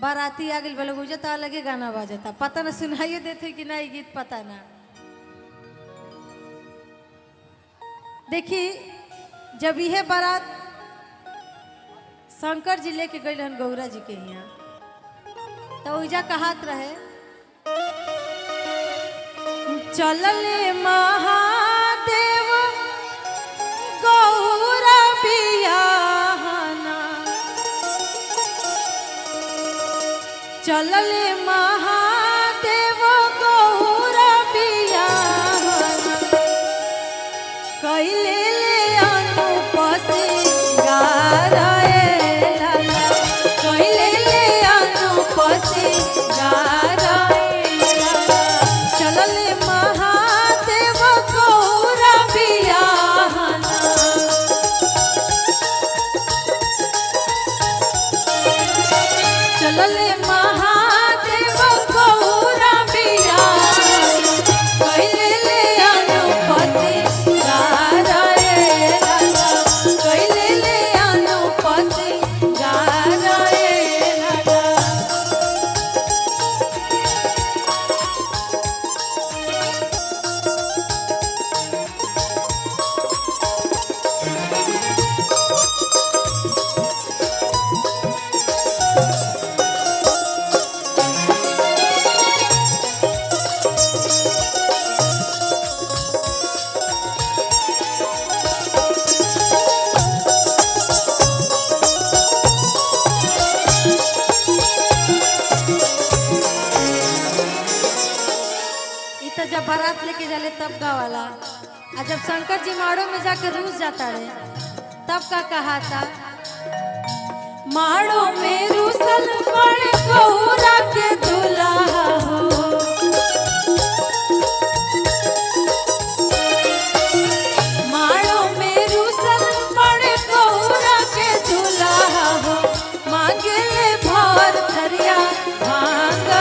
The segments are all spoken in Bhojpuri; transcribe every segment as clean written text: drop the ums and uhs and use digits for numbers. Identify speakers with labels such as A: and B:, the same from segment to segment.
A: बाराती आ गई बोले गुजरता अलगे गाना बाजता पता ना सुनाइए देते कि नहीं गीत पता ना। देखी जब यह बारात शंकर जी लेके गए हन गौरा जी के यहाँ तो उजा कहात रहे चलले महादेव गौरा बियाहना चलले महादेव गौरा बियाहना कैले ले अनुप सिंगार कैले ले अनुप सिंगार चलले महादेव गौरा बियाहना चलले महादेव गौरा बियाहना कैले ले अनुप सिंगार कैले ले अनुप सिंगार जब बारात लेके जाले तब का वाला और जब शंकर जी माड़ो में जाकर रूस जाता रहे तब का कहा था माड़ो में रूसल पड़े गौरा के दुल्हा हो माड़ो में रूसल पड़े गौरा के दुल्हा हो मांगे ले भर थरिया भांगे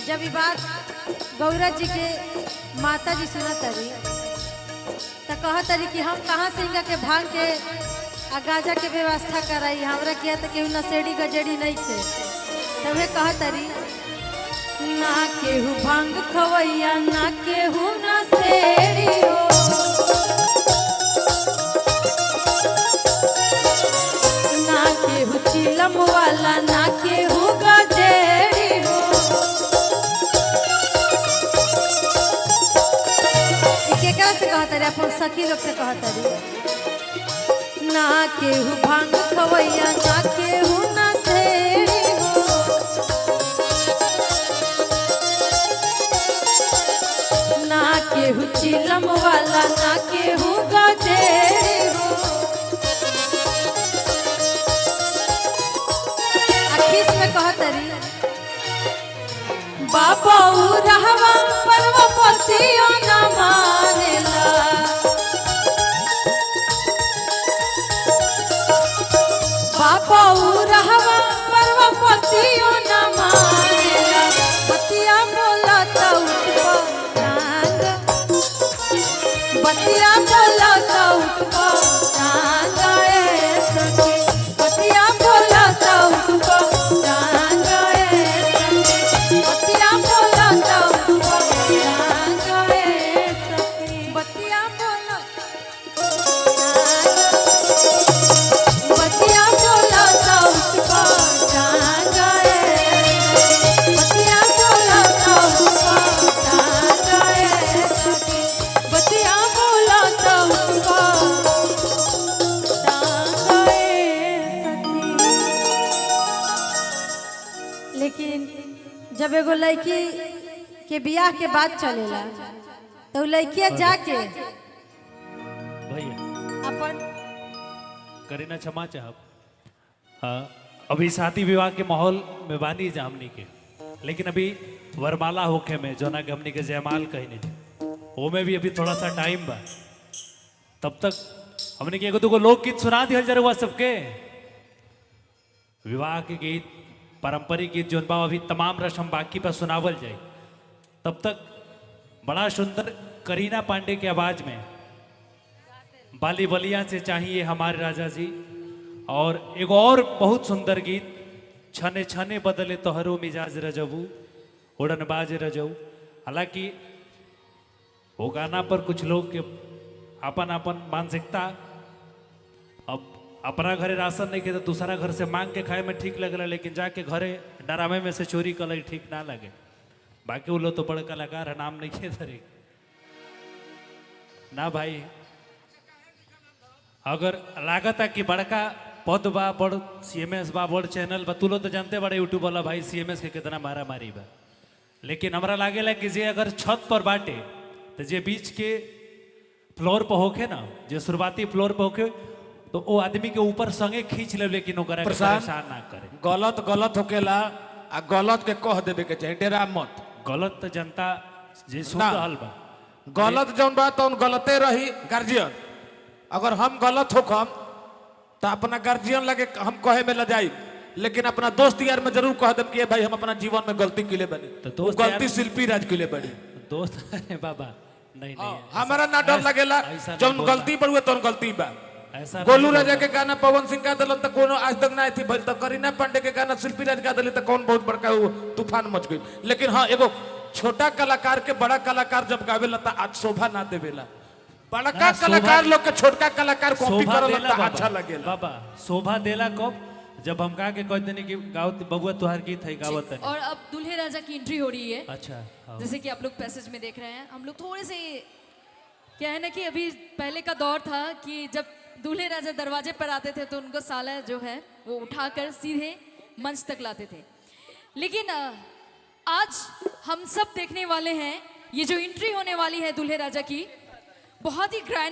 A: जब ये बात गौरा जी के माता जी सुना तरी तो कहा तरी कि हम कहाँ से इनका के भांग के आ गाजा के व्यवस्था कराई हमरा किया तो केहू नशेड़ी गजेड़ी नहीं थे तब कहा तरी ना केहू भांग खवैया ना केहू नशेड़ी हो ना केहू चिलम वाला ना केहू गजेड़ी हो से कहता रे अपन सखी लोग से कहता रे ना केहू भांग खवैया ना केहू नशेड़ी हो ना केहू चिलम वाला ना केहू गजेड़ी हो अखीस में कहता रे बाबा रहवा पर्वपतियो न मानेला बाबा रहवा पर्वपतियो न मानेला बतिया बोला तो उठपटांग बतिया बोला तो उठपटांग सखी बतिया बोला तो उठपटांग बतिया बोला तो उठपटांग सखी बतिया बोला बतिया बोला तो उठपटांग बतिया बोला तो उठपटांग सखी बतिया बोला तो जब एगो लड़की के बियाह के बाद चलेला तो लड़किया जाके
B: भैया
A: अपन
B: करीना क्षमा चाहब। अभी शादी विवाह के माहौल में बानी जा हमनी के, लेकिन अभी वरमाला होखे में जोना के हमनी के जयमाल कहने वो में भी अभी थोड़ा सा टाइम बा। तब तक हमने के एगो दूगो लोकगीत सुना दिया जरूर सबके। विवाह के गीत पारंपरिक गीत जोन बा अभी तमाम रस्म बाकी पर सुनावल जाए। तब तक बड़ा सुंदर करीना पांडे के आवाज में बाली बलिया से चाहिए हमारे राजा जी, और एक और बहुत सुंदर गीत छने छने बदले तोहरो मिजाज रजबू उड़न बाज रजऊ। हालांकि वो गाना पर कुछ लोग के अपन अपन मानसिकता, अब अपना घरे राशन नहीं के तो दूसरा घर से मांग के खाए में ठीक लगेला, लेकिन जाके घरे डरामे में से चोरी कर ठीक ना लगे। बाकी वो लोग तो बड़े कलाकार है, नाम नहीं के धरे ना भाई। अगर लागत है कि बड़का पद बा, बड़ CMS बा, बड़ चैनल बा, तू लोग तो जानते बड़े यूट्यूब वाला भाई CMS के कितना मारा मारी बा। लेकिन हमरा लागेला कि जे अगर छत पर बाटे तो जे बीच के फ्लोर पर होके ना, जे शुरुआती फ्लोर पर होके तो वो आदमी के ऊपर संगे खींच ले, लेकिन ओकरा के परेशान ना करे।
C: गलत गलत होकेला आ गलत के कह देवे के चाहिए, डेरा मत।
B: गलत तो जनता जे सुन
C: ना।
B: रहल बा,
C: गलत जौन बा तो गलते रही। गार्जियन अगर हम गलत होखम तो अपना गार्जियन लगे हम कहे में लजाई, लेकिन अपना दोस्त यार में जरूर कह देब कि भाई हम अपना जीवन में गलती के लिए बनी,
B: तो
C: तो
B: दोस्त
C: गलती
B: यार-
C: शिल्पी राज के लिए बनी।
B: दोस्त अरे बाबा नहीं नहीं
C: हमारा ना डर लगेला,
B: ऐसा नहीं
C: जौन
B: बोलना।
C: गलती बड़ुए तो गलती बा।
B: ऐसा
C: गोलू
B: नहीं
C: राजा के गाना पवन सिंह का दिलन तो कोनो आज तक ना थी भइल, तो करीना पांडे के गाना शिल्पी राज का दिली तो कौन बहुत बड़का वो तूफान मच गई। लेकिन हाँ, एगो छोटा कलाकार के बड़ा कलाकार जब गावेला तो आज शोभा ना देवेला। बड़का
B: ना,
C: कलाकार
B: शोभा-
C: लोग के छोटका कलाकार कॉपी
B: शोभा
C: करला
B: देला
C: तो
B: बाबा,
C: अच्छा लगेला।
B: बाबा शोभा देला कब, जब हम कहा के कह देने की गाओ बबुआ तुहार गीत है गावत है।
D: और अब दूल्हे राजा की एंट्री हो रही है।
B: अच्छा हाँ।
D: जैसे कि आप लोग पैसेज में देख रहे हैं, हम लोग थोड़े से क्या है ना कि अभी पहले का दौर था कि जब दूल्हे राजा दरवाजे पर आते थे तो उनको साला जो है वो उठाकर सीधे मंच तक लाते थे। लेकिन आज हम सब देखने वाले हैं ये जो एंट्री होने वाली है दूल्हे राजा की, बहुत ही ग्रैंड